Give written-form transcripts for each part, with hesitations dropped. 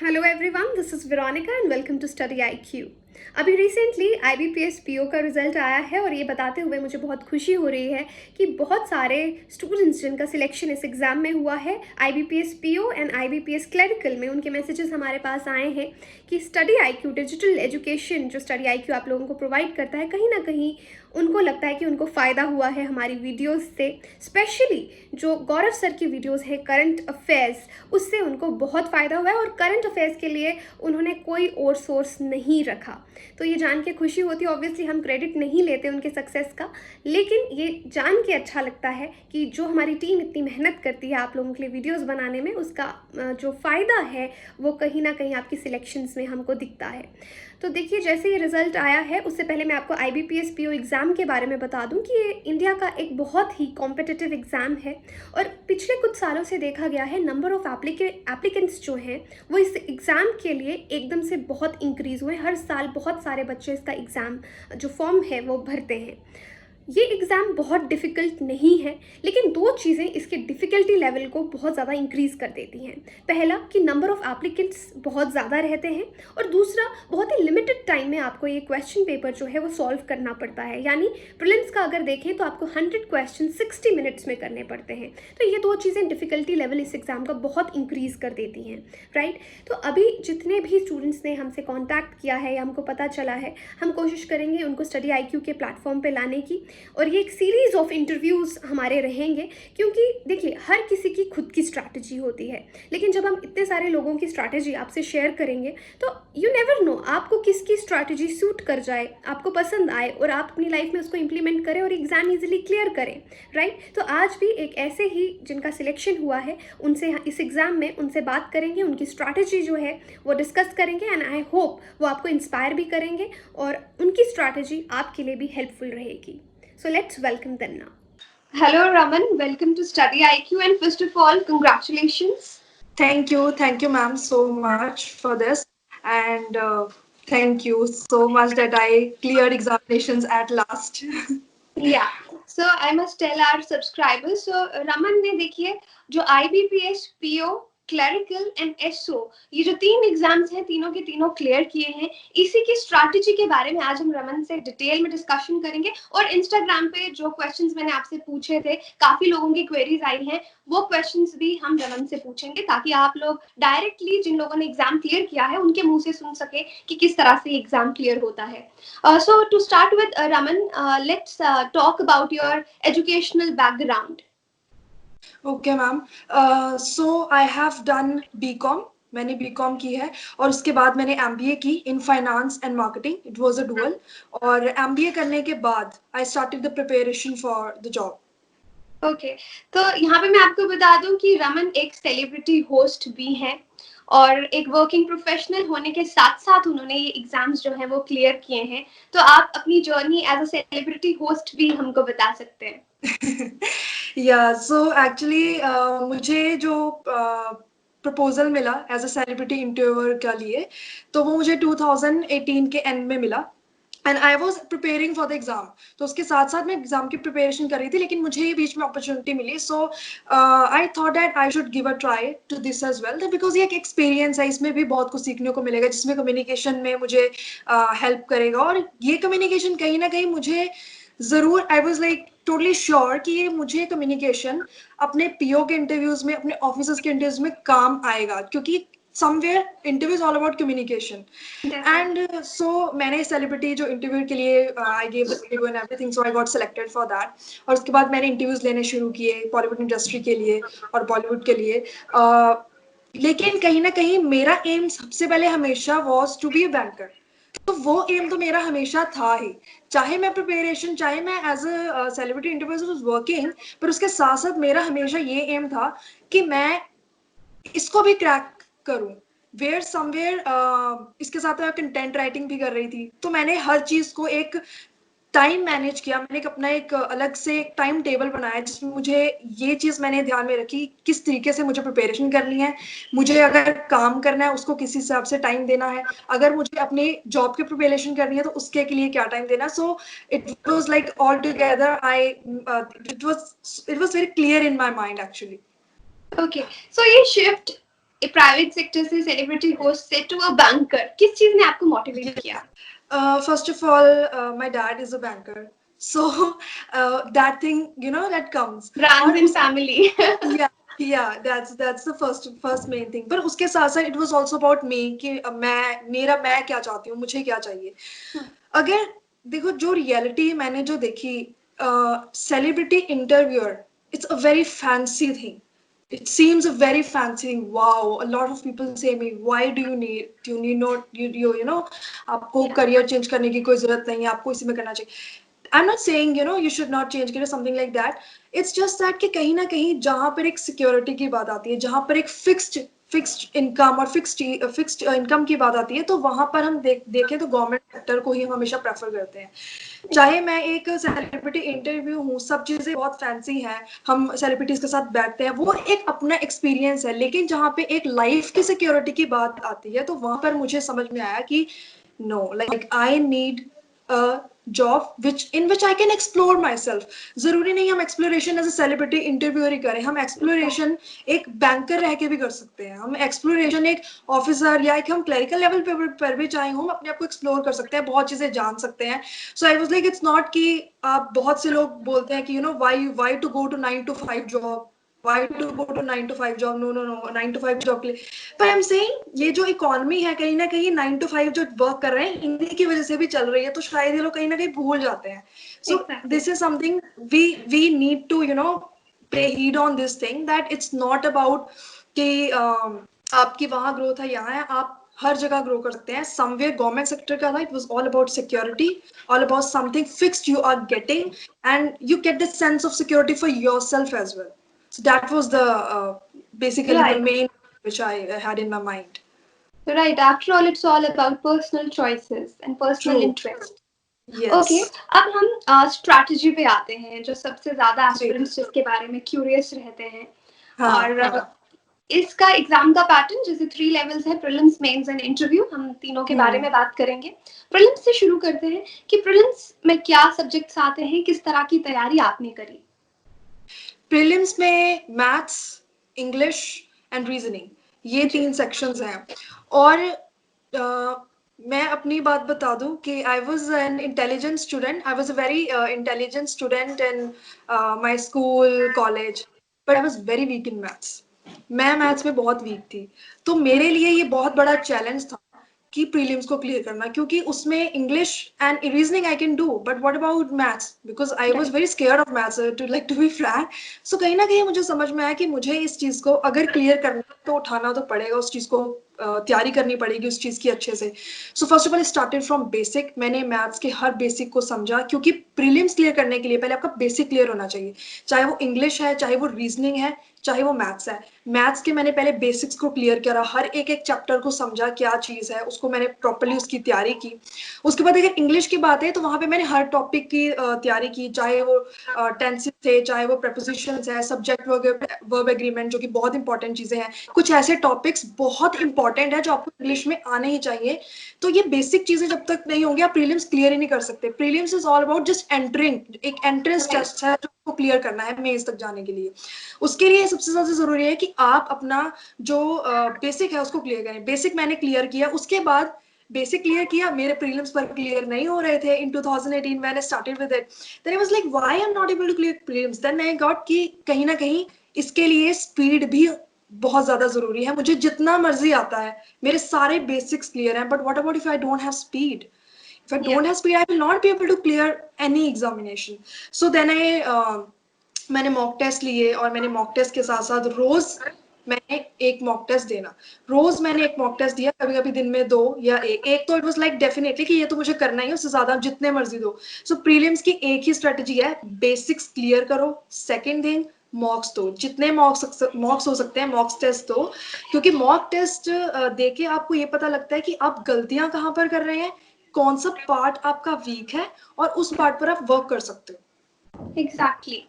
Hello everyone, this is Veronica and welcome to study IQ. अभी recently IBPS PO का result आया है और ये बताते हुए मुझे बहुत खुशी हो रही है कि बहुत सारे स्टूडेंट्स जिनका सिलेक्शन इस एग्ज़ाम में हुआ है IBPS PO and IBPS clerical में, उनके मैसेजेस हमारे पास आए हैं कि स्टडी आईक्यू डिजिटल एजुकेशन जो स्टडी आईक्यू आप लोगों को प्रोवाइड करता है, कहीं ना कहीं उनको लगता है कि उनको फ़ायदा हुआ है हमारी वीडियोस से। स्पेशली जो गौरव सर की वीडियोस है करंट अफेयर्स, उससे उनको बहुत फ़ायदा हुआ है और करंट अफेयर्स के लिए उन्होंने कोई और सोर्स नहीं रखा। तो ये जान के खुशी होती है। ऑब्वियसली हम क्रेडिट नहीं लेते उनके सक्सेस का, लेकिन ये जान के अच्छा लगता है कि जो हमारी टीम इतनी मेहनत करती है आप लोगों के लिए वीडियोस बनाने में, उसका जो फ़ायदा है वो कहीं ना कहीं आपकी सिलेक्शंस में हमको दिखता है। तो देखिए, जैसे ये रिज़ल्ट आया है, उससे पहले मैं आपको आईबीपीएस पीओ एग्ज़ाम के बारे में बता दूं कि ये इंडिया का एक बहुत ही कॉम्पिटिटिव एग्ज़ाम है और पिछले कुछ सालों से देखा गया है नंबर ऑफ़ एप्लीकेंट्स जो हैं वो इस एग्ज़ाम के लिए एकदम से बहुत इंक्रीज़ हुए। हर साल बहुत सारे बच्चे इसका एग्ज़ाम जो फॉर्म है वो भरते हैं। ये एग्ज़ाम बहुत डिफ़िकल्ट नहीं है, लेकिन दो चीज़ें इसके डिफ़िकल्टी लेवल को बहुत ज़्यादा इंक्रीज़ कर देती हैं। पहला कि नंबर ऑफ़ एप्लीकेंट्स बहुत ज़्यादा रहते हैं और दूसरा बहुत ही लिमिटेड टाइम में आपको ये क्वेश्चन पेपर जो है वो सॉल्व करना पड़ता है। यानी प्रीलिम्स का अगर देखें तो आपको 100 क्वेश्चन 60 मिनट्स में करने पड़ते हैं। तो ये दो चीज़ें डिफ़िकल्टी लेवल इस एग्ज़ाम का बहुत इंक्रीज़ कर देती हैं, राइट। तो अभी जितने भी स्टूडेंट्स ने हमसे कॉन्टैक्ट किया है या हमको पता चला है, हम कोशिश करेंगे उनको स्टडी आईक्यू के प्लेटफॉर्म पे लाने की। और ये एक सीरीज़ ऑफ इंटरव्यूज़ हमारे रहेंगे, क्योंकि देखिए हर किसी की खुद की स्ट्रैटेजी होती है, लेकिन जब हम इतने सारे लोगों की स्ट्रैटेजी आपसे शेयर करेंगे तो यू नेवर नो आपको किसकी स्ट्रैटेजी सूट कर जाए, आपको पसंद आए और आप अपनी लाइफ में उसको इम्प्लीमेंट करें और एग्ज़ाम ईजिली क्लियर करें, राइट। तो आज भी एक ऐसे ही जिनका सिलेक्शन हुआ है उनसे इस एग्ज़ाम में उनसे बात करेंगे, उनकी स्ट्रैटेजी जो है वो डिस्कस करेंगे एंड आई होप वो आपको इंस्पायर भी करेंगे और उनकी स्ट्रैटेजी आपके लिए भी हेल्पफुल रहेगी। So let's welcome them now. Hello Raman, welcome to Study IQ and first of all, congratulations. Thank you, ma'am, so much for this, and thank you so much that I cleared examinations at last. Yeah. So I must tell our subscribers. So Raman ने देखिए जो IBPS, PO, clerical and SO, ये जो तीन exams हैं तीनों के तीनों क्लियर किए हैं। इसी की स्ट्रैटेजी के बारे में आज हम रमन से डिटेल में डिस्कशन करेंगे और इंस्टाग्राम पे जो क्वेश्चंस मैंने आपसे पूछे थे, काफी लोगों की क्वेरीज आई हैं, वो क्वेश्चंस भी हम रमन से पूछेंगे ताकि आप लोग डायरेक्टली जिन लोगों ने एग्जाम क्लियर किया है उनके मुंह से सुन सके कि किस तरह से एग्जाम क्लियर होता है। So to start with, Raman, let's talk about your educational background. Okay, ma'am. So I have done BCom. मैंने बीकॉम की है और उसके बाद मैंने एमबीए की in finance and marketing. It was a dual. और एमबीए करने के बाद I started the preparation for the job. Okay, तो यहाँ पे मैं आपको बता दूं कि रमन एक सेलिब्रिटी होस्ट भी हैं और एक वर्किंग प्रोफेशनल होने के साथ साथ उन्होंने ये एग्जाम्स जो हैं वो क्लियर किए हैं। तो आप अपनी journey as a celebrity host भी हमको बता सकते हैं। या सो एक्चुअली मुझे जो प्रपोजल मिला एज अ सेलिब्रिटी इंटरव्यूअर के लिए, तो वो मुझे 2018 के एंड में मिला and I was preparing for the exam. तो उसके साथ साथ मैं एग्जाम की प्रिपरेशन कर रही थी, लेकिन मुझे ये बीच में अपॉर्चुनिटी मिली। So I thought that I should give a try to this as well, because ये एक एक्सपीरियंस है, इसमें भी बहुत कुछ सीखने को मिलेगा, जिसमें कम्युनिकेशन में मुझे हेल्प करेगा। और ये कम्युनिकेशन कहीं ना कहीं मुझे जरूर, I was like totally sure कि ये मुझे कम्युनिकेशन अपने पीओ के इंटरव्यूज में, अपने ऑफिसर्स के इंटरव्यूज में काम आएगा, क्योंकि somewhere interview is all about communication. And so मैंने सेलिब्रिटी जो इंटरव्यू के लिए I gave the interview and everything, so I got selected for that. और उसके बाद मैंने इंटरव्यूज लेने शुरू किए बॉलीवुड इंडस्ट्री के लिए और बॉलीवुड के लिए। लेकिन कहीं ना कहीं मेरा एम सबसे पहले हमेशा was to be a banker. तो वो एम तो मेरा हमेशा था ही, चाहे मैं प्रिपरेशन, चाहे मैं as a celebrity interviews was working, पर उसके साथ साथ मेरा हमेशा ये एम था कि मैं इसको भी क्रैक करूं। वेयर समवेयर इसके साथ मैं कंटेंट राइटिंग भी कर रही थी, तो मैंने हर चीज को एक टाइम मैनेज किया। मैंने अपना एक अलग से एक टाइम टेबल बनाया, जिसमें मुझे ये चीज मैंने ध्यान में रखी किस तरीके से मुझे प्रिपरेशन करनी है, मुझे अगर काम करना है उसको किस हिसाब से टाइम देना है, अगर मुझे अपनी जॉब की प्रिपरेशन करनी है तो उसके लिए क्या टाइम देना। So it was like all together I it was very clear in my mind actually. Okay, so ये शिफ्ट प्राइवेट सेक्टर से सेलिब्रिटी होस्ट से टू अ बैंकर, किस चीज ने आपको मोटिवेट किया? First of all, my dad is a banker, so that thing, that comes. Brands और इन उस family. yeah, yeah, that's the first main thing. पर उसके साथ साथ it was also about me कि मैं क्या चाहती हूँ, मुझे क्या चाहिए. अगर देखो जो रियलिटी मैंने जो देखी, celebrity interviewer, it's a very fancy thing. It seems a very fancy thing. Wow, a lot of people say me, why do you need not you know आपको करियर चेंज करने की कोई जरूरत नहीं है, आपको इसी में करना चाहिए. I'm not saying you should not change career, something like that. It's just that कि कहीं ना कहीं जहाँ पर एक सिक्योरिटी की बात आती है, जहाँ पर एक फिक्स्ड इनकम और फिक्स्ड इनकम की बात आती है, तो वहां पर हम देखें तो गवर्नमेंट सेक्टर को ही हम हमेशा प्रेफर करते हैं. चाहे मैं एक सेलिब्रिटी इंटरव्यू हूँ, सब चीजें बहुत फैंसी हैं, हम सेलिब्रिटीज के साथ बैठते हैं, वो एक अपना एक्सपीरियंस है. लेकिन जहाँ पे एक लाइफ की सिक्योरिटी की बात आती है, तो वहां पर मुझे समझ में आया कि no, like I need a job which I can explore myself. जरूरी नहीं हम exploration as a celebrity interviewer ही करें, हम एक्सप्लोरेशन एक बैंकर रह के भी कर सकते हैं, हम एक्सप्लोरेशन एक ऑफिसर या एक हम क्लरिकल लेवल पर भी चाहे हम अपने आप को एक्सप्लोर कर सकते हैं, बहुत चीजें जान सकते हैं. So I was like it's not कि आप, बहुत से लोग बोलते हैं कि why to go to 9 to 5 job, why to go to 9 to 5 job. No, 9 to 5 job के लिए. पर आई एम सेइंग ये जो इकोनॉमी है, कहीं ना कहीं 9 to 5 जो वर्क कर रहे हैं, इन्हीं की वजह से भी चल रही है, तो शायद ये लोग कहीं ना कहीं भूल जाते हैं. So this is something we need to pay heed on this thing, that it's not about कि आपकी वहां ग्रोथ है, यहाँ है, आप हर जगह ग्रो कर सकते हैं. समवेयर गवर्नमेंट सेक्टर का था, it was all about security, all about something fixed you are getting, and you get the sense of security for yourself as well. So that was the basically the main which I had in my mind. Right. After all, it's all about personal choices and personal True. interest. Yes. Okay, अब हम strategy पे आते हैं, जो सबसे ज्यादा जी. Aspirants जिसके बारे में क्यूरियस रहते हैं. हाँ, और हाँ. इसका एग्जाम का पैटर्न जैसे 3 लेवल्स है, प्रीलिम्स, मेंस एंड इंटरव्यू, हम तीनों के बारे में बात करेंगे. प्रीलिम्स से शुरू करते हैं कि प्रीलिम्स में क्या सब्जेक्ट्स आते हैं, किस तरह की तैयारी आपने करी? प्रीलिम्स में मैथ्स, इंग्लिश एंड रीजनिंग, ये 3 सेक्शंस हैं. और मैं अपनी बात बता दूं कि I was an intelligent student, I was a very intelligent student in my school, college, but I was very weak in maths. मैं मैथ्स में बहुत वीक थी, तो मेरे लिए ये बहुत बड़ा चैलेंज था कि प्रीलिम्स को क्लियर करना, क्योंकि उसमें English and reasoning I can do, but what about maths, because I was very scared of maths, to be frank. सो कहीं ना कहीं मुझे समझ में आया कि मुझे इस चीज को अगर क्लियर करना है, तो उठाना तो पड़ेगा, उस चीज को तैयारी करनी पड़ेगी उस चीज की अच्छे से. So first of all started from basic. मैंने मैथ्स के हर बेसिक को समझा, क्योंकि प्रीलिम्स क्लियर करने के लिए पहले आपका बेसिक क्लियर होना चाहिए, चाहे वो इंग्लिश है, चाहे वो रीजनिंग है, चाहे वो मैथ्स है. मैथ्स के मैंने पहले बेसिक्स को क्लियर करा, हर एक एक चैप्टर को समझा क्या चीज है, उसको मैंने प्रॉपर्ली उसकी तैयारी की. उसके बाद अगर इंग्लिश की बात है, तो वहां पे मैंने हर टॉपिक की तैयारी की, चाहे वो टेंसेस थे, चाहे वो प्रेपोजिशंस है, सब्जेक्ट वर्ब एग्रीमेंट, जो कि बहुत इंपॉर्टेंट चीजें हैं. कुछ ऐसे टॉपिक्स बहुत इंपॉर्टेंट है जो आपको इंग्लिश में आने ही चाहिए. तो ये बेसिक चीजें जब तक नहीं होंगी, आप प्रीलिम्स क्लियर ही नहीं कर सकते. Prelims is all about just entering, एक एंट्रेंस टेस्ट है जो आपको क्लियर करना है मेंस तक जाने के लिए. उसके लिए सबसे ज्यादा जरूरी है कि आप अपना जो बेसिक है उसको क्लियर करें. बेसिक मैंने क्लियर किया, उसके बाद बेसिक क्लियर किया, मेरे प्रीलिम्स पर क्लियर नहीं हो रहे थे in 2018 when I started with it. Then I was like why I am not able to clear prelims. Then I got कि कहीं ना कहीं इसके लिए स्पीड भी बहुत ज्यादा जरूरी है. मुझे जितना मर्जी आता है, मेरे सारे बेसिक्स क्लियर हैं, but what about if I don't have speed? If I don't have speed, I will not be able to clear any examination. So then मैंने मॉक टेस्ट लिए, और मैंने मॉक टेस्ट के साथ साथ रोज मैंने एक मॉक टेस्ट देना. रोज मैंने एक मॉक टेस्ट दिया, कभी कभी दिन में 2 या एक तो इट वाज लाइक डेफिनेटली कि ये तो मुझे करना ही है, उससे ज्यादा आप जितने मर्जी दो. सो प्रीलिम्स की एक ही स्ट्रेटेजी है, बेसिक्स क्लियर करो. सेकेंड थिंग, मॉक्स दो, जितने मॉक्स हो सकते हैं मॉक्स टेस्ट दो, क्योंकि मॉक टेस्ट देके आपको ये पता लगता है कि आप गलतियां कहाँ पर कर रहे हैं, कौन सा पार्ट आपका वीक है, और उस पार्ट पर आप वर्क कर सकते हो. एग्जैक्टली.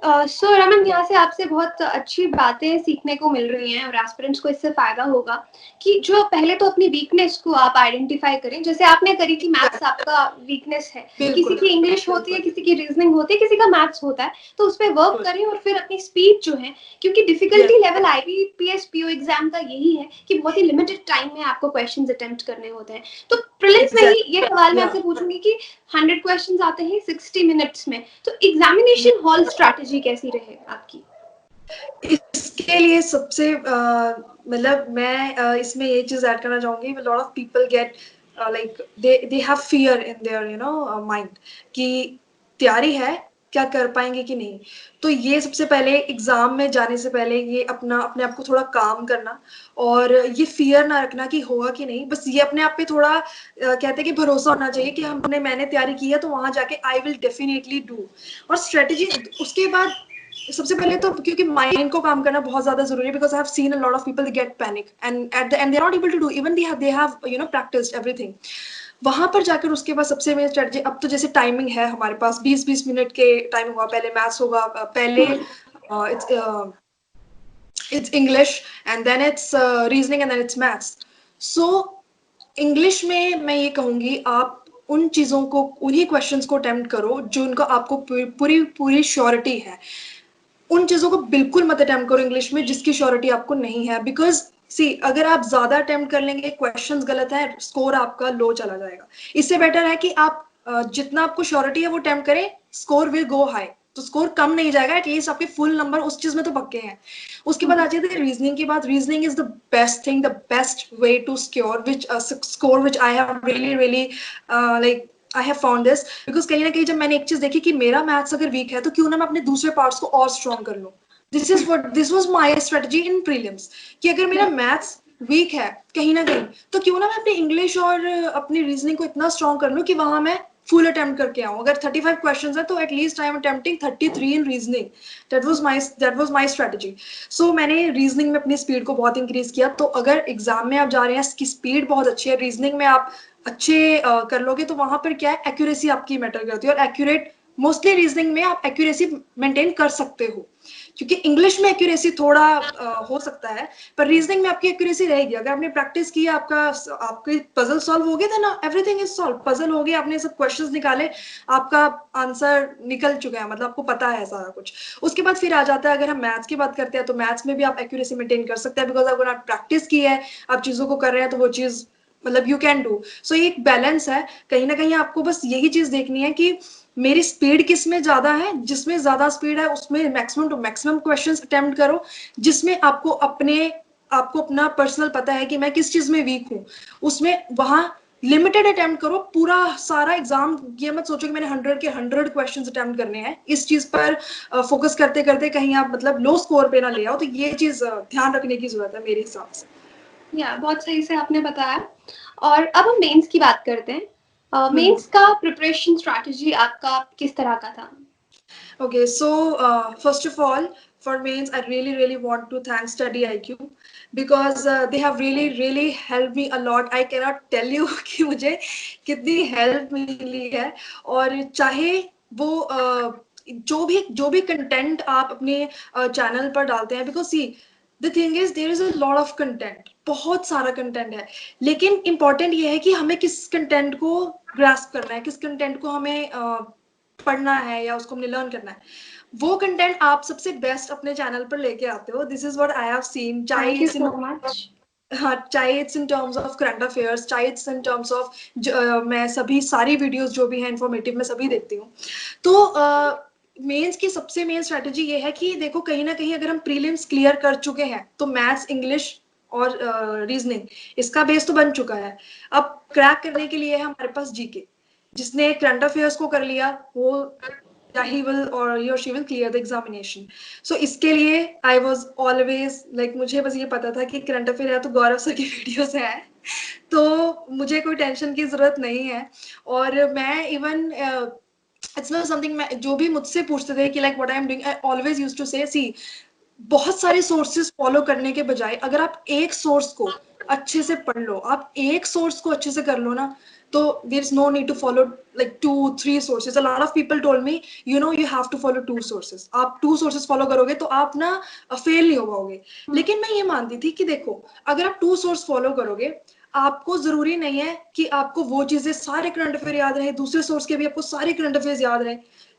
सो रमन, यहाँ से आपसे बहुत अच्छी बातें सीखने को मिल रही हैं और एस्पिरेंट्स को इससे फायदा होगा कि जो पहले तो अपनी वीकनेस को आप आइडेंटिफाई करें, जैसे आपने करी कि मैथ्स आपका वीकनेस है, किसी बिल्कुल की इंग्लिश होती है, किसी की रीजनिंग होती है, किसी का मैथ्स होता है, तो उस पर वर्क करें और फिर अपनी स्पीड जो है, क्योंकि difficulty yes level IBPS PO exam का यही है कि बहुत ही लिमिटेड टाइम में आपको क्वेश्चंस अटेम्प्ट करने होते हैं। तो प्रीलिम्स में ही ये सवाल मैं या आपसे पूछूंगी कि 100 क्वेश्चंस आते हैं 60 मिनट्स में, तो एग्जामिनेशन हॉल स्ट्रैटेजी कैसी रहे आपकी? इसके लिए सबसे मतलब मैं इसमें ये चीज ऐड करना चाहूंगी, lot of people get like they have fear in their mind कि तैयारी है, क्या कर पाएंगे कि नहीं। तो ये सबसे पहले एग्जाम में जाने से पहले ये अपने आप को थोड़ा काम करना, और ये फियर ना रखना कि होगा कि नहीं, बस ये अपने आप पे थोड़ा कहते हैं कि भरोसा होना चाहिए कि मैंने तैयारी की है तो वहां जाके आई विल डेफिनेटली डू। और स्ट्रेटेजी उसके बाद सबसे पहले तो क्योंकि माइंड को काम करना बहुत ज्यादा जरूरी है, because I have seen a lot of people get panic and at the end they are not able to do, even they have practised everything. वहां पर जाकर उसके बाद सबसे मेन स्ट्रेटजी, अब तो जैसे टाइमिंग है हमारे पास 20-20 मिनट के टाइम होगा, पहले मैथ्स होगा, पहले it's English and then it's reasoning and then it's maths. So English में मैं ये कहूंगी, आप उन चीजों को, उन्हीं क्वेश्चंस को अटेम्प्ट करो जो उनका आपको पूरी पूरी श्योरिटी है। उन चीजों को बिल्कुल मत अटेम्प्ट करो इंग्लिश में जिसकी श्योरिटी आपको नहीं है, बिकॉज सी अगर आप ज्यादा अटेम्प्ट कर लेंगे, क्वेश्चंस गलत है, स्कोर आपका लो चला जाएगा। इससे बेटर है कि आप जितना आपको श्योरिटी है वो अटेम्प्ट करें, स्कोर विल गो हाई, तो स्कोर कम नहीं जाएगा, एटलीस्ट आपके फुल नंबर उस चीज में तो पक्के हैं। उसके बाद आ जाते हैं रीजनिंग की बात। Reasoning is the best thing, the best way to score which score which I have really really like I have found this, because कहीं ना कहीं जब मैंने एक चीज देखी कि मेरा मैथ्स अगर वीक है तो क्यों ना मैं अपने दूसरे पार्ट्स को और स्ट्रॉन्ग कर लूं। This was my strategy in prelims, कि अगर मेरा मैथ्स वीक है कहीं ना कहीं, तो क्यों ना मैं अपनी इंग्लिश और अपनी रीजनिंग को इतना स्ट्रॉन्ग कर लूं कि वहां मैं फुल अटेम्प्ट करके आऊं। अगर 35 क्वेश्चंस है तो at least I am attempting 33 in reasoning. That was my strategy. So मैंने रीजनिंग में अपनी स्पीड को बहुत इंक्रीज किया। तो अगर एग्जाम में आप जा रहे हैं, इसकी स्पीड बहुत अच्छी है, रीजनिंग में आप अच्छे कर लोगे, तो वहां पर क्या है, एक्यूरेसी आपकी मैटर करती है, और एक्यूरेट मोस्टली रीजनिंग में आप एक्यूरेसी मेंटेन कर सकते हो, क्योंकि इंग्लिश में एक्यूरेसी थोड़ा हो सकता है, पर रीजनिंग में आपकी एक्यूरेसी रहेगी। अगर आपने प्रैक्टिस की, आपके पजल सॉल्व हो गए थे ना, एवरीथिंग इज सॉल्व, पजल हो गया, आपने सब क्वेश्चंस निकाले, आपका आंसर निकल चुका है, मतलब आपको पता है सारा कुछ। उसके बाद फिर आ जाता है, अगर हम मैथ्स की बात करते हैं तो मैथ्स में भी आप एक्यूरेसी मेंटेन कर सकते हैं, बिकॉज अगर आप प्रैक्टिस की है, आप चीजों को कर रहे हैं, तो वो चीज मतलब यू कैन डू। सो ये एक बैलेंस है, कहीं ना कहीं आपको बस यही चीज देखनी है कि मेरी स्पीड किस में ज्यादा है, जिसमें ज्यादा स्पीड है उसमें maximum to maximum questions attempt करो, जिसमें आपको अपना पर्सनल पता है कि मैं किस चीज में वीक हूँ, उसमें वहां लिमिटेड अटेम्प्ट करो। पूरा सारा एग्जाम ये मत सोचो कि मैंने 100 के 100 क्वेश्चंस अटेम्प्ट करने हैं, इस चीज पर फोकस करते करते कहीं आप मतलब लो स्कोर पे ना ले आओ। तो ये चीज ध्यान रखने की जरूरत है मेरे हिसाब से। या बहुत सही से आपने बताया। और अब हम मेंस की बात करते हैं। हम्म। मेंस का प्रिपरेशन स्ट्रैटेजी आपका किस तरह का था? Okay, so first of all, for mains, I really, really want to thank Study IQ, because they have really, really helped me a lot. I cannot tell you कि मुझे कितनी help मिली है। और चाहे वो जो भी कंटेंट आप अपने चैनल पर डालते हैं, because see the thing is there is a lot of content, बहुत सारा कंटेंट है, लेकिन इंपॉर्टेंट ये है कि हमें किस कंटेंट को ग्रास्प करना है, किस कंटेंट को हमें पढ़ना है या उसको हमने लर्न करना है। वो कंटेंट आप सबसे बेस्ट अपने चैनल पर लेके आते हो। This is what I have seen, चाहे thank you it's in so much. हाँ, चाहे it's in terms of current affairs, चाहे इट्स इन टर्म्स ऑफ मैं सभी सारी वीडियोस जो भी हैं इन्फॉर्मेटिव मैं सभी देखती हूँ। तो मेंस की सबसे मेन स्ट्रेटेजी ये है कि देखो, कहीं ना कहीं अगर हम प्रीलिम्स क्लियर कर चुके हैं तो मैथ्स, इंग्लिश और रीजनिंग, इसका बेस तो बन चुका है। अब क्रैक करने के लिए है हमारे पास जीके। जिसने करंट अफेयर्स को कर लिया, वो या he will or he or she will clear the examination. So इसके लिए I was always like, मुझे बस ये पता था कि करंट अफेयर है तो गौरव सर की वीडियोस है, तो मुझे कोई टेंशन की जरूरत नहीं है। और मैं इवन इट्स नॉट समथिंग, मैं जो भी मुझसे पूछते थे कि like what I am doing, I always used to say see, बहुत सारे सोर्सेस फॉलो करने के बजाय अगर आप एक सोर्स को अच्छे से पढ़ लो, आप एक सोर्स को अच्छे से कर लो ना, तो there is no need to follow like 2-3 sources. A lot of people told me, you have to follow 2 sources. आप 2 sources follow करोगे तो आप ना फेल नहीं हो पाओगे. लेकिन मैं ये मानती थी कि देखो, अगर आप 2 source follow करोगे, आपको जरूरी नहीं है कि आपको वो चीजें सारे करंट अफेयर याद रहे, दूसरे सोर्स के भी आपको सारे करंट अफेयर्स याद रहे.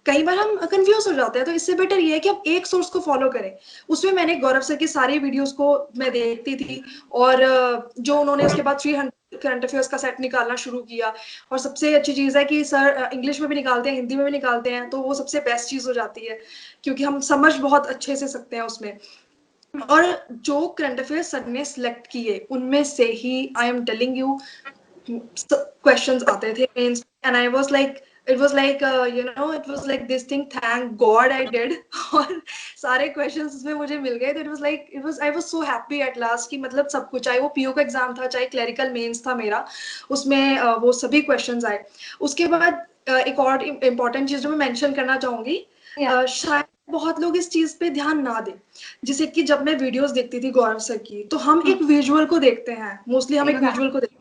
कई बार हम कंफ्यूज हो जाते हैं, तो इससे बेटर ये है कि आप एक सोर्स को फॉलो करें. उसमें मैंने गौरव सर की सारी वीडियोस को मैं देखती थी, और जो उन्होंने उसके बाद 300 करंट अफेयर्स का सेट निकालना शुरू किया. और सबसे अच्छी चीज है कि सर इंग्लिश में भी निकालते हैं, हिंदी में भी निकालते हैं, तो वो सबसे बेस्ट चीज हो जाती है, क्योंकि हम समझ बहुत अच्छे से सकते हैं उसमें. और जो करंट अफेयर्स सर ने सिलेक्ट किए, उनमें से ही I am telling you questions आते थे mains, and I was like it was like it was like this thing, thank god I did. और सारे क्वेश्चंस उसमें मुझे मिल गए, तो I was so happy at last कि मतलब सब कुछ, चाहे वो पीओ का एग्जाम था, चाहे क्लरिकल मेंस था मेरा, उसमें वो सभी क्वेश्चंस आए. उसके बाद एक और इम्पोर्टेंट चीज जो मैं मेंशन करना चाहूंगी, शायद बहुत लोग इस चीज पे ध्यान ना दें. जैसे कि जब मैं वीडियोस देखती थी गौरव सर की, तो हम एक विजुअल को देखते हैं, मोस्टली हम एक विजुअल को देखते हैं,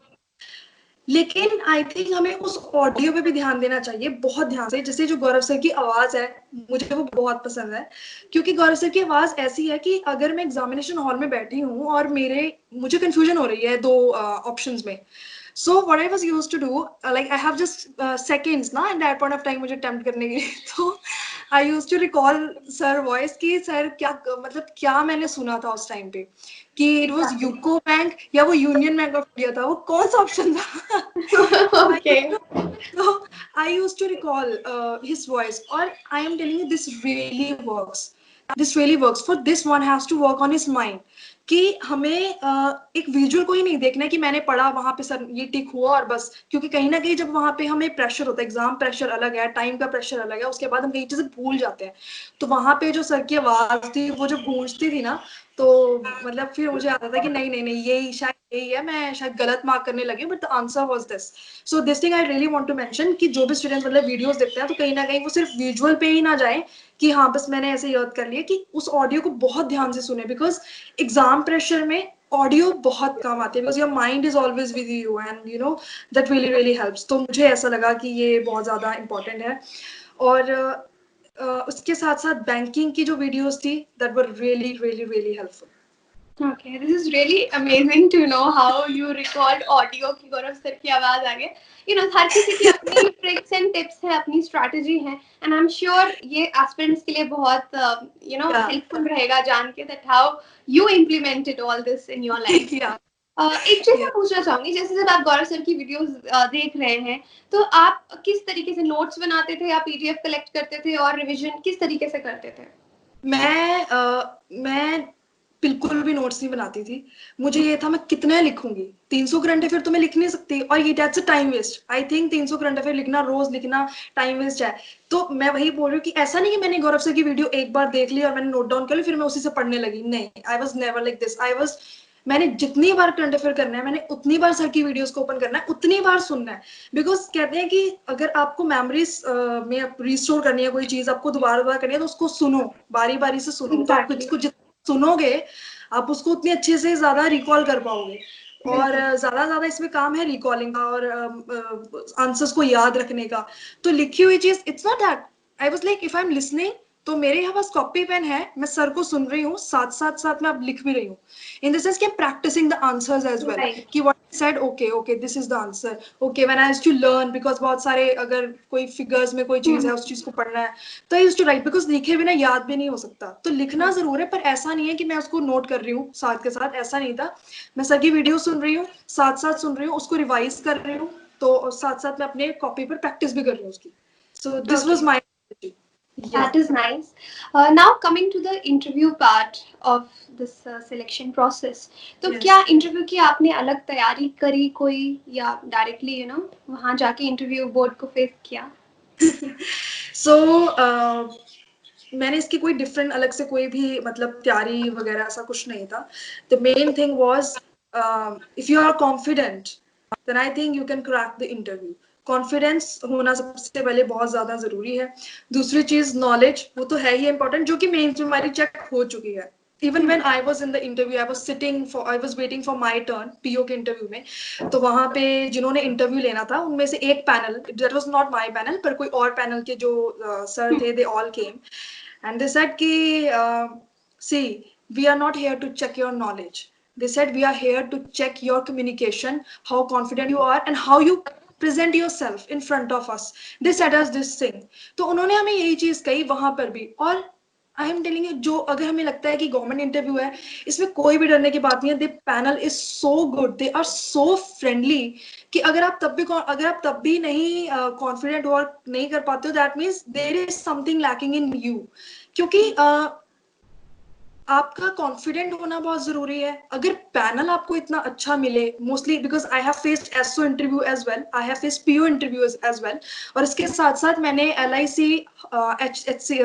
लेकिन आई थिंक हमें उस ऑडियो पे भी ध्यान देना चाहिए, बहुत ध्यान से. जैसे जो गौरव सर की आवाज है, मुझे वो बहुत पसंद है, क्योंकि गौरव सर की आवाज ऐसी है कि अगर मैं एग्जामिनेशन हॉल में बैठी हूँ और मुझे कंफ्यूजन हो रही है 2 ऑप्शंस में, so what I was used to do, like I have just seconds ना at that point of time मुझे attempt करने के लिए, तो I used to recall sir voice कि सर क्या मतलब क्या मैंने सुना था उस टाइम पे, कि it was यूको बैंक या वो यूनियन बैंक ऑफ इंडिया था, वो कौन सा ऑप्शन था. Okay. So I used to recall his voice, or I am telling you, this really works. This really works. For this, one has to work on his mind. कि हमें एक visual को ही नहीं देखना है कि मैंने पढ़ा वहां पे सर ये टिक हुआ और बस, क्योंकि कहीं ना कहीं जब वहां पे हमें प्रेशर होता है, एग्जाम प्रेशर अलग है, टाइम का प्रेशर अलग है, उसके बाद हम कई चीजें भूल जाते हैं. तो वहां पे जो सर की आवाज थी, वो जब गूंजती थी ना, तो मतलब फिर मुझे आता था कि नहीं नहीं नहीं, यही शायद यही है, मैं शायद गलत मार्क करने लगी, but the answer was this. So this thing I really want to mention कि जो भी स्टूडेंट मतलब वीडियोस देखते हैं, तो कहीं ना कहीं वो सिर्फ विजुअल पे ही ना जाए कि हाँ बस मैंने ऐसे याद कर लिया, कि उस ऑडियो को बहुत ध्यान से सुने, बिकॉज एग्जाम प्रेशर में ऑडियो बहुत काम आती है, because your mind is always with you, and that really really helps. तो मुझे ऐसा लगा कि ये बहुत ज्यादा इंपॉर्टेंट है. और उसके साथ साथ बैंकिंग की जो वीडियोस थी, that were really really really helpful. Okay, this is really amazing to know how you recalled audio की गौरव सर की आवाज आ गई. हर किसी की अपनी ट्रिक्स एंड टिप्स है, अपनी स्ट्रैटेजी है, एंड आई एम श्योर ये एस्पिरेंट्स के लिए बहुत हेल्पफुल रहेगा जान के that how you implemented all this in your life. एक चीज मैं पूछना चाहूंगी, जैसे जब आप गौरव सर की वीडियोस देख रहे हैं, तो आप किस तरीके से नोट्स बनाते थे, या पीडीएफ कलेक्ट करते थे, और रिवीजन किस तरीके से करते थे? मैं बिल्कुल भी नोट्स नहीं बनाती थी. मुझे ये था मैं कितना लिखूंगी, 300 करंट अफेयर तो मैं लिख नहीं सकती, और ये that's a time waste. I think 300 current affair लिखना, रोज लिखना टाइम वेस्ट है. तो मैं वही बोल रही हूँ कि ऐसा नहीं कि मैंने गौरव सर की वीडियो एक बार देख ली और मैंने नोट डाउन कर ली, फिर मैं उसी से पढ़ने लगी. नहीं, I was never like this. मैंने जितनी बार करंट अफेयर करना है, मैंने उतनी बार सर की वीडियोस को ओपन करना है, उतनी बार सुनना है. बिकॉज कहते हैं कि अगर आपको मेमोरीज में रिस्टोर करनी है कोई चीज, आपको दोबारा दोबारा करनी है, तो उसको सुनो, बारी बारी से सुनो. तो आप कुछ जितना सुनोगे, आप उसको उतनी अच्छे से ज्यादा रिकॉल कर पाओगे. और ज्यादा इसमें काम है रिकॉलिंग का और आंसर्स को याद रखने का. तो लिखी हुई चीज, it's not that. I was like, if I am listening, तो मेरे यहाँ पास कॉपी पेन है, मैं सर को सुन रही हूँ, साथ साथ मैं अब लिख भी रही हूँ. इन द सेंस कि practicing the answers as well, कि what I said, okay this is the answer. Okay, when I used to learn, because बहुत सारे अगर कोई फिगर्स में कोई चीज है, उस चीज को पढ़ना है, तो I used to write, because लिखे बिना याद भी नहीं हो सकता. तो लिखना जरूर है, पर ऐसा नहीं है कि मैं उसको नोट कर रही हूँ साथ के साथ, ऐसा नहीं था. मैं सर की वीडियो सुन रही हूँ, साथ सुन रही हूँ, उसको रिवाइज कर रही हूँ, तो साथ मैं अपने कॉपी पर प्रैक्टिस भी कर रही हूँ उसकी. So this was my strategy. That is nice. Now coming to the interview part of this selection process. तो क्या इंटरव्यू की आपने अलग तैयारी करी कोई, या डायरेक्टली वहां जाके इंटरव्यू बोर्ड को फेस किया? So मैंने इसकी कोई डिफरेंट अलग से कोई भी मतलब तैयारी वगैरह ऐसा कुछ नहीं था. The main thing was, if you are confident, then I think you can crack the interview. Confidence होना सबसे पहले बहुत ज्यादा जरूरी है. दूसरी चीज नॉलेज, वो तो है ही इम्पोर्टेंट, जो कि मेन में हमारी चेक हो चुकी है. Even when I was in the interview, I was waiting for my turn PO के इंटरव्यू में। तो वहां पे जिन्होंने इंटरव्यू लेना था उनमें से एक panel, that was not my panel, पर कोई और पैनल के जो सर थे, they all came and they said कि see we are not here to check your knowledge, they said we are here to check your communication, how confident you are and how you present yourself in front of us. They said us this thing. तो उन्होंने हमें यही चीज कही वहां पर भी। और आई एम टेलिंग यू, जो अगर हमें लगता है कि गवर्नमेंट इंटरव्यू है, इसमें कोई भी डरने की बात नहीं है। The panel is so good, they are so friendly कि अगर आप तब भी नहीं कॉन्फिडेंट हो और नहीं कर पाते हो, that means there is something lacking in you. क्योंकि आपका कॉन्फिडेंट होना बहुत जरूरी है। अगर पैनल आपको इतना अच्छा मिले, mostly because I have faced SO interview as well, I have faced PO interview as well, और इसके साथ साथ मैंने एलआईसी एचसी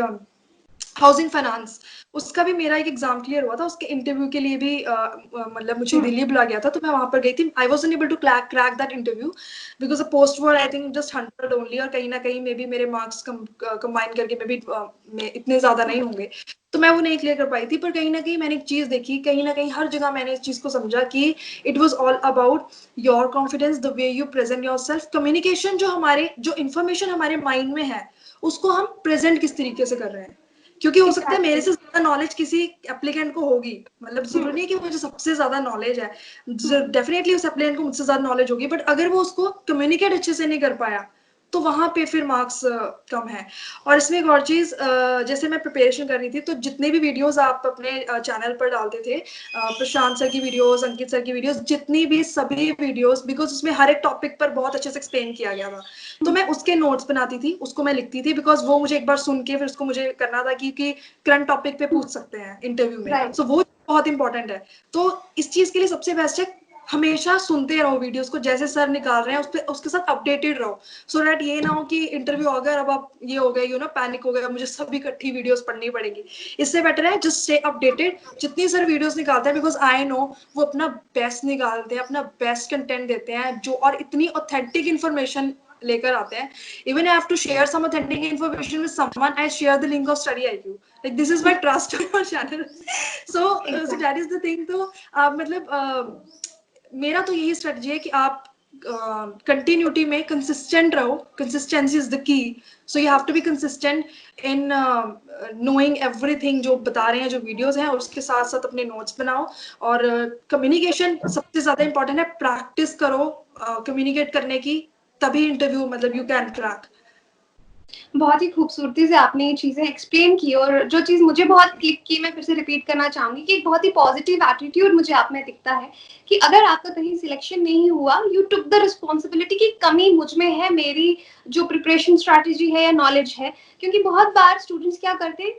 हाउसिंग फाइनेंस, उसका भी मेरा एक एग्जाम क्लियर हुआ था। उसके इंटरव्यू के लिए भी मतलब मुझे दिल्ली बुला गया था, तो मैं वहां पर गई थी। I was able to crack that interview because the post were I think just 100 only, और कहीं ना कहीं मे बी मेरे मार्क्स कंबाइन करके मे बी इतने ज्यादा नहीं होंगे, तो मैं वो नहीं क्लियर कर पाई थी। पर कहीं ना कहीं मैंने एक चीज देखी, कहीं ना कहीं हर जगह मैंने इस चीज को समझा कि it was all about your confidence, the way you present your self, communication, जो इन्फॉर्मेशन हमारे माइंड में है उसको हम प्रेजेंट किस तरीके से कर रहे हैं। क्योंकि हो सकता है मेरे से ज्यादा नॉलेज किसी एप्लीकेंट को होगी, मतलब जरूरी नहीं कि मुझे सबसे ज्यादा नॉलेज है, डेफिनेटली उस एप्लीकेंट को मुझसे ज्यादा नॉलेज होगी, बट अगर वो उसको कम्युनिकेट अच्छे से नहीं कर पाया तो वहां पे फिर मार्क्स कम है। और इसमें एक और चीज, जैसे मैं प्रिपरेशन कर रही थी, तो जितने भी वीडियोस आप अपने चैनल पर डालते थे, प्रशांत सर की वीडियोस, अंकित सर की वीडियोस, जितनी भी सभी वीडियोस, बिकॉज उसमें हर एक टॉपिक पर बहुत अच्छे से एक्सप्लेन किया गया था, तो मैं उसके नोट्स बनाती थी, उसको मैं लिखती थी, बिकॉज वो मुझे एक बार सुन के फिर उसको मुझे करना था कि करंट टॉपिक पे पूछ सकते हैं इंटरव्यू में, सो वो बहुत इंपॉर्टेंट है। तो इस चीज के लिए सबसे बेस्ट है हमेशा सुनते रहो वीडियोस को, जैसे सर निकाल रहे हैं उसके साथ अपडेटेड रहो, सो दैट ये ना हो कि इंटरव्यू आ गया अब आप ये हो गए, पैनिक हो गया, मुझे सभी इकट्ठी वीडियोस पढ़नी पड़ेगी। इससे बेटर है जस्ट स्टे अपडेटेड। जितनी सर वीडियोस निकालते हैं, बिकॉज आई नो वो अपना बेस्ट निकालते हैं, अपना बेस्ट कंटेंट देते हैं, जो और इतनी ऑथेंटिक इन्फॉर्मेशन लेकर आते हैं। Even I have to share some authentic information with someone, I share the link of Study IQ. Like this is my trust on your channel. So that is the thing. तो आप मतलब मेरा तो यही strategy है कि आप continuity में कंसिस्टेंट रहो, consistency is the key, so you have to be consistent in knowing everything जो बता रहे हैं, जो वीडियोस हैं, और उसके साथ साथ अपने नोट्स बनाओ। और कम्युनिकेशन सबसे ज्यादा इंपॉर्टेंट है, प्रैक्टिस करो कम्युनिकेट करने की, तभी इंटरव्यू मतलब यू कैन क्रैक। बहुत ही खूबसूरती से आपने ये चीजें एक्सप्लेन की, और जो चीज मुझे बहुत क्लिक की, मैं फिर से रिपीट करना चाहूंगी कि एक बहुत ही पॉजिटिव एटीट्यूड मुझे आप में दिखता है कि अगर आपका कहीं सिलेक्शन नहीं हुआ, यू टुक द रिस्पॉन्सिबिलिटी की कमी मुझ में है, मेरी जो प्रिपरेशन स्ट्रैटेजी है या नॉलेज है। क्योंकि बहुत बार स्टूडेंट्स क्या करते हैं,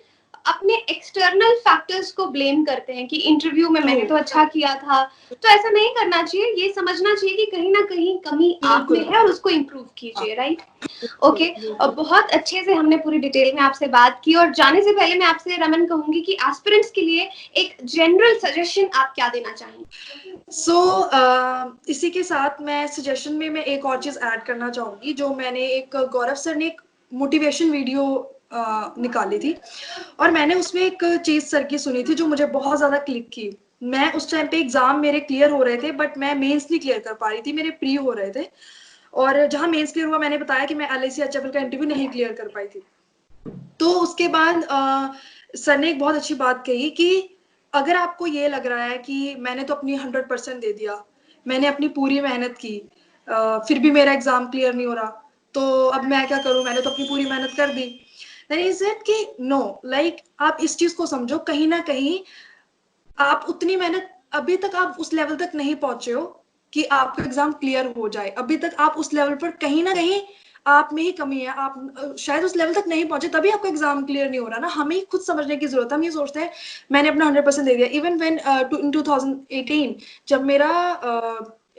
अपने एक्सटर्नल फैक्टर्स को ब्लेम करते हैं कि इंटरव्यू में मैंने तो अच्छा किया था। तो ऐसा नहीं करना चाहिए, ये समझना चाहिए कि कहीं ना कहीं कमी आप में है और उसको इम्प्रूव कीजिए, राइट? ओके, और बहुत अच्छे से हमने पूरी डिटेल में आपसे बात की, और जाने से पहले मैं आपसे रमन कहूंगी कि एस्पिरेंट्स के लिए एक जनरल सजेशन आप क्या देना चाहेंगे? इसी के साथ मैं सजेशन में मैं एक और चीज ऐड करना चाहूंगी, जो मैंने एक गौरव सर ने एक मोटिवेशन वीडियो निकाली थी, और मैंने उसमें एक चीज सर की सुनी थी जो मुझे बहुत ज्यादा क्लिक की। मैं उस टाइम पे एग्जाम मेरे क्लियर हो रहे थे, बट मैं मेंस नहीं क्लियर कर पा रही थी, मेरे प्री हो रहे थे, और जहां मेंस क्लियर हुआ, मैंने बताया कि मैं एलआईसी एचएफएल का इंटरव्यू नहीं क्लियर कर पाई थी। तो उसके बाद सर ने एक बहुत अच्छी बात कही कि अगर आपको ये लग रहा है कि मैंने तो अपनी 100% दे दिया, मैंने अपनी पूरी मेहनत की, फिर भी मेरा एग्जाम क्लियर नहीं हो रहा, तो अब मैं क्या करूं, मैंने तो अपनी पूरी मेहनत कर दी। देन ही सेड कि नो, लाइक आप इस चीज को समझो, कहीं ना कहीं आप उतनी मेहनत, अभी तक आप उस लेवल तक नहीं पहुंचे हो कि आपका एग्जाम क्लियर हो जाए, अभी तक आप उस लेवल पर कहीं ना कहीं आप में ही कमी है, आप शायद उस लेवल तक नहीं पहुंचे, तभी आपका एग्जाम क्लियर नहीं हो रहा ना। हमें खुद समझने की जरूरत है। हम ये सोचते हैं मैंने अपना 100% दे दिया। इवन व्हेन इन 2018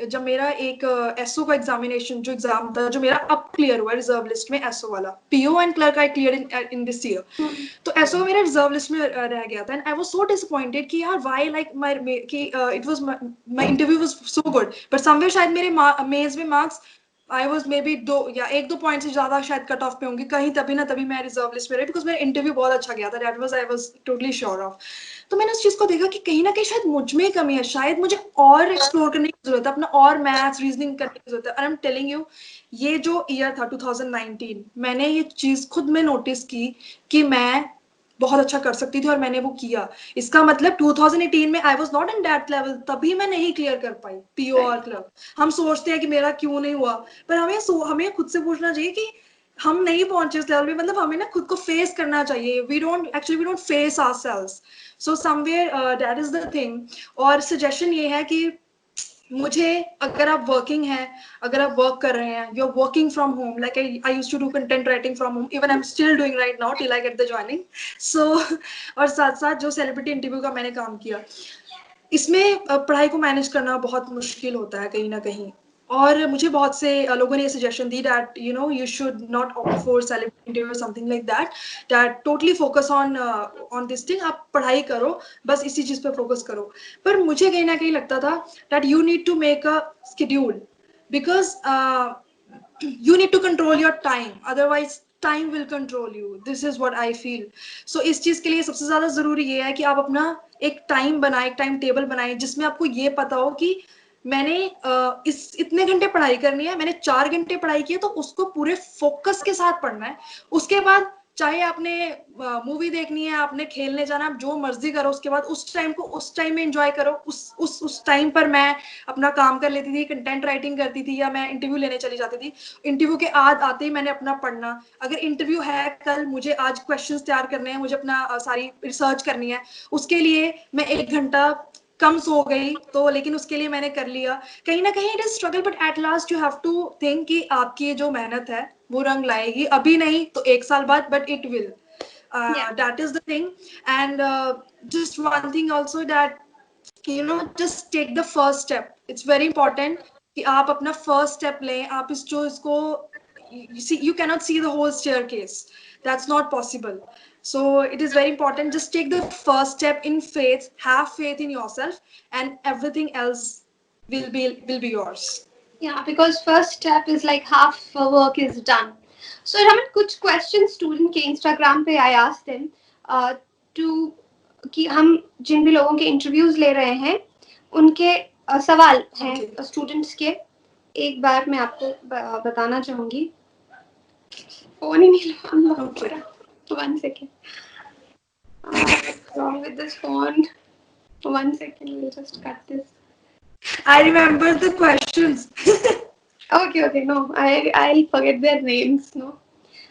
जब मेरा एक एसओ का एग्जामिनेशन जो एग्जाम था, जो मेरा अब क्लियर हुआ रिजर्व लिस्ट में, एसओ वाला, PO and clerk I clear in this year, तो एसओ मेरा रिजर्व लिस्ट में रह गया था, and I was so disappointed कि यार व्हाई, लाइक माय कि it was my interview was so good, but somewhere शायद मेरे मेंस में marks I was may be 1-2 point से ज्यादा शायद कट ऑफ पे होंगी कहीं, तभी ना तभी मैं रिजर्व लिस्ट में रही, बिकॉज मेरा इंटरव्यू बहुत अच्छा गया था, that was I was totally sure of. तो मैंने उस चीज को देखा कि कहीं ना कहीं शायद मुझ में कमी है, शायद मुझे और एक्सप्लोर करने की जरूरत है, अपना और मैथ्स रीजनिंग करने की जरूरत है। आई एम टेलिंग यू, ये जो ईयर था 2019, मैंने ये चीज खुद में नोटिस की कि मैं बहुत अच्छा कर सकती थी और मैंने वो किया। इसका मतलब 2018 में I was not in that level, तभी मैं नहीं क्लियर कर पाई पीओ और क्लब। हम सोचते हैं कि मेरा क्यों नहीं हुआ, पर हमें खुद से पूछना चाहिए कि हम नहीं पहुंचे उस लेवल पे, मतलब हमें ना खुद को फेस करना चाहिए। We don't face ourselves, so somewhere that is the thing. और सजेशन ये है कि मुझे, अगर आप वर्किंग हैं, अगर आप वर्क कर रहे हैं, you are working from home, like I used to do content writing from home, even I am still doing right now till I get the joining. So और साथ साथ जो सेलिब्रिटी इंटरव्यू का मैंने काम किया, इसमें पढ़ाई को मैनेज करना बहुत मुश्किल होता है कहीं ना कहीं। और मुझे बहुत से लोगों ने ये suggestion the that you should not opt for celebrity interview something like that, that totally focus on on this thing, आप पढ़ाई करो, बस इसी चीज पे फोकस करो। पर मुझे कहीं ना कहीं लगता था that you need to make a schedule, because you need to control your time, otherwise time will control you, this is what I feel. So इस चीज के लिए सबसे ज्यादा जरूरी ये है कि आप अपना एक टाइम बनाए, एक टाइम टेबल बनाए, जिसमें आपको ये पता हो कि मैंने इस इतने घंटे पढ़ाई करनी है, मैंने 4 घंटे पढ़ाई की है, तो उसको पूरे फोकस के साथ पढ़ना है। उसके बाद चाहे आपने मूवी देखनी है, आपने खेलने जाना, आप जो मर्जी करो, उसके बाद उस टाइम को उस टाइम में एंजॉय करो। उस टाइम पर मैं अपना काम कर लेती थी, कंटेंट राइटिंग करती थी, या मैं इंटरव्यू लेने चली जाती थी। इंटरव्यू के आज आते ही मैंने अपना पढ़ना, अगर इंटरव्यू है कल, मुझे आज क्वेश्चंस तैयार करने हैं, मुझे अपना सारी रिसर्च करनी है, उसके लिए मैं 1 घंटा कम सो गई तो, लेकिन उसके लिए मैंने कर लिया। कहीं ना कहीं it is struggle, but at last you have to think कि आपकी जो मेहनत है वो रंग लाएगी, अभी नहीं तो 1 साल बाद, but it will. Yeah. That is the thing. And just one thing also, that just take the first step, it's very important कि आप अपना first step लें। आप इसको you cannot see the whole staircase, that's not possible. So it is very important, just take the first step in faith, have faith in yourself, and everything else will be yours. Yeah, because first step is like half the work is done. So Raman, कुछ questions student के Instagram पे I asked them to कि हम जिन भी लोगों के interviews ले रहे हैं उनके सवाल हैं Okay. students के। एक बार मैं आपको बताना चाहूंगी। फोन ही नहीं लगा Okay. पूरा। One second. What's wrong with this phone? 1 second, we'll just cut this. I remember the questions. Okay, no, I'll forget their names, no.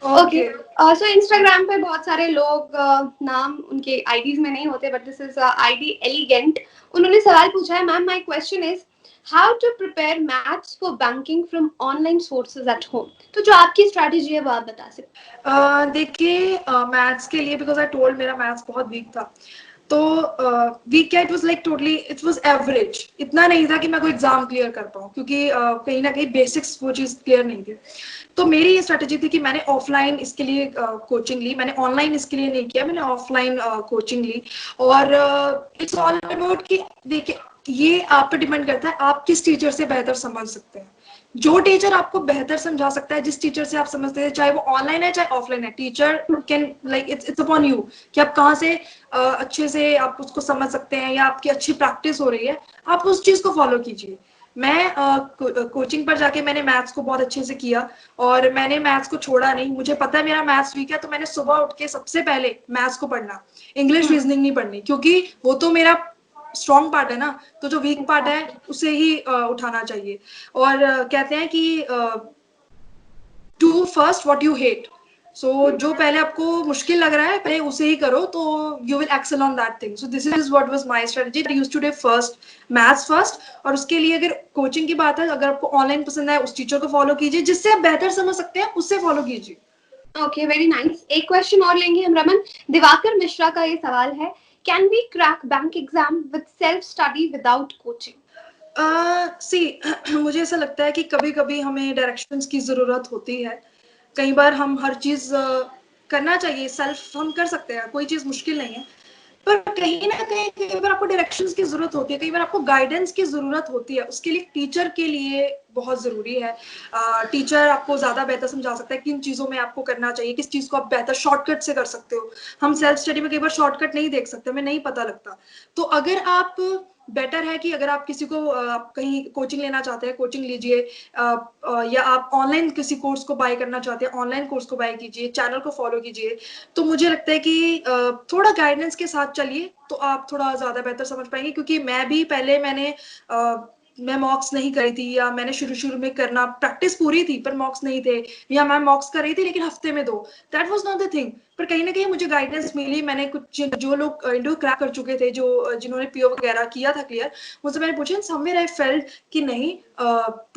Okay, Okay. So Instagram पे बहुत सारे लोग नाम उनके आईडीज में नहीं होते, but this is ID elegant. उन्होंने सवाल पूछा है, ma'am my question is how to prepare maths for banking from online sources at home. तो जो आपकी स्ट्रैटेजी है वो आप बता सकते हैं। देखिए, मैथ्स के लिए, बिकॉज आई टोल्ड मेरा मैथ्स बहुत वीक था, तो वीक क्या, it was like totally it was average, इतना नहीं था कि मैं कोई एग्जाम क्लियर कर पाऊँ, क्योंकि कहीं ना कहीं बेसिक्स वो चीज़ क्लियर नहीं थी। तो मेरी ये स्ट्रेटेजी थी कि मैंने ऑफलाइन इसके लिए कोचिंग ली, मैंने ऑनलाइन इसके लिए नहीं किया, मैंने ऑफलाइन कोचिंग ली। और इट्स ऑल अबाउट कि देखिए, ये आप पे डिपेंड करता है आप किस टीचर से बेहतर समझ सकते हैं। जो टीचर आपको बेहतर समझा सकता है, जिस टीचर से आप समझते हैं, चाहे वो ऑनलाइन है चाहे ऑफलाइन है, teacher can like it's upon you कि आप कहाँ से अच्छे से आप उसको समझ सकते हैं, या आपकी अच्छी प्रैक्टिस हो रही है, आप उस चीज को फॉलो कीजिए। मैं कोचिंग पर जाके मैंने मैथ्स को बहुत अच्छे से किया, और मैंने मैथ्स को छोड़ा नहीं। मुझे पता है मेरा मैथ्स वीक है, तो मैंने सुबह उठ के सबसे पहले मैथ्स को पढ़ना, इंग्लिश रीजनिंग नहीं पढ़नी, क्योंकि वो तो मेरा स्ट्रॉन्ग पार्ट है ना, तो जो वीक पार्ट है उसे ही उठाना चाहिए। और कहते हैं कि do first what you hate, so जो पहले आपको मुश्किल लग रहा है पहले उसे ही करो, तो you will excel on that thing. So this is what was my strategy, I used to do first maths first. और उसके लिए अगर कोचिंग की बात है, अगर आपको ऑनलाइन पसंद है, उस टीचर को फॉलो कीजिए, जिससे आप बेहतर समझ सकते हैं उससे फॉलो कीजिए। Okay, very nice. एक क्वेश्चन और लेंगे हम रमन। दिवाकर मिश्रा का ये सवाल है, can we crack bank exam with self study without coaching. See मुझे ऐसा लगता है कि कभी कभी हमें डायरेक्शंस की जरूरत होती है। कई बार हम हर चीज करना चाहिए, सेल्फ हम कर सकते हैं, कोई चीज मुश्किल नहीं है। पर कहीं ना कहीं कई बार आपको डायरेक्शंस की जरूरत होती है, कई बार आपको गाइडेंस की जरूरत होती है, उसके लिए टीचर के लिए बहुत ज़रूरी है। टीचर आपको ज़्यादा बेहतर समझा सकता है किन चीज़ों में आपको करना चाहिए, किस चीज़ को आप बेहतर शॉर्टकट से कर सकते हो। हम सेल्फ स्टडी में कई बार शॉर्टकट नहीं देख सकते, हमें नहीं पता लगता। तो अगर आप बेटर है कि अगर आप किसी को आप कहीं कोचिंग लेना चाहते हैं, कोचिंग लीजिए, या आप ऑनलाइन किसी कोर्स को बाय करना चाहते हैं, ऑनलाइन कोर्स को बाय कीजिए, चैनल को फॉलो कीजिए। तो मुझे लगता है कि थोड़ा गाइडेंस के साथ चलिए तो आप थोड़ा ज़्यादा बेहतर समझ पाएँगे, क्योंकि मैं भी पहले मैं मॉक्स नहीं करी थी, या मैंने शुरू-शुरू में करना प्रैक्टिस पूरी थी पर मॉक्स नहीं थे, या मैं मॉक्स कर रही थी लेकिन हफ्ते में 2, that was not the thing. पर कहीं न कहीं मुझे गाइडेंस मिली, मैंने कुछ जो लोग इंटरव्यू क्रैक कर चुके थे, जिन्होंने पीओ वगैरह किया था क्लियर, मुझसे मैंने पूछा, समवेयर आई फेल्ट कि नहीं,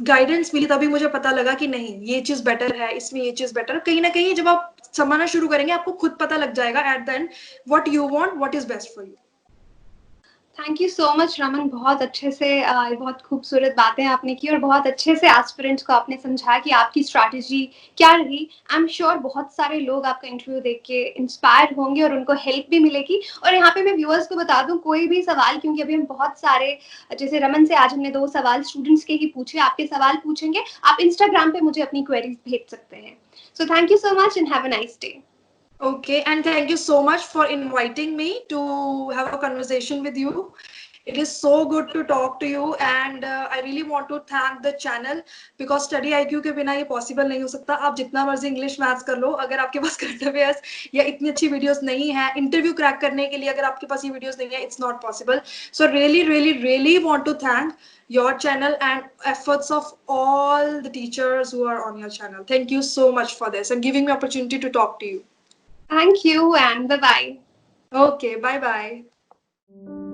गाइडेंस मिली तभी मुझे पता लगा कि नहीं ये चीज़ बेटर है, इसमें ये चीज़ बेटर है। कहीं न कहीं जब आप समझना शुरू करेंगे आपको खुद पता लग जाएगा eight the and what you want, what is best for you. Thank you so much Raman, बहुत अच्छे से बहुत खूबसूरत बातें आपने की और बहुत अच्छे से एस्पिरेंट्स को आपने समझाया कि आपकी स्ट्रैटेजी क्या रही। आई एम श्योर बहुत सारे लोग आपका इंटरव्यू देख के इंस्पायर होंगे और उनको हेल्प भी मिलेगी। और यहाँ पे मैं व्यूअर्स को बता दूं, कोई भी सवाल, क्योंकि अभी हम बहुत सारे, जैसे रमन से आज हमने 2 सवाल स्टूडेंट्स के ही पूछे, आपके सवाल पूछेंगे, आप इंस्टाग्राम पे मुझे अपनी क्वेरीज भेज सकते हैं। So thank you so much and have a nice day. Okay, and thank you so much for inviting me to have a conversation with you. It is so good to talk to you, and I really want to thank the channel because Study IQ के बिना ये possible नहीं हो सकता। आप जितना मर्जी English maths कर लो, अगर आपके पास करंट अफेयर्स या इतनी अच्छी वीडियोस नहीं है, इंटरव्यू क्रैक करने के लिए अगर आपके पास ये वीडियोस नहीं है, it's not possible. So really want to thank your channel and efforts of all the teachers who are on your channel. Thank you so much for this and giving me opportunity to talk to you. Thank you and bye bye. Okay, bye bye.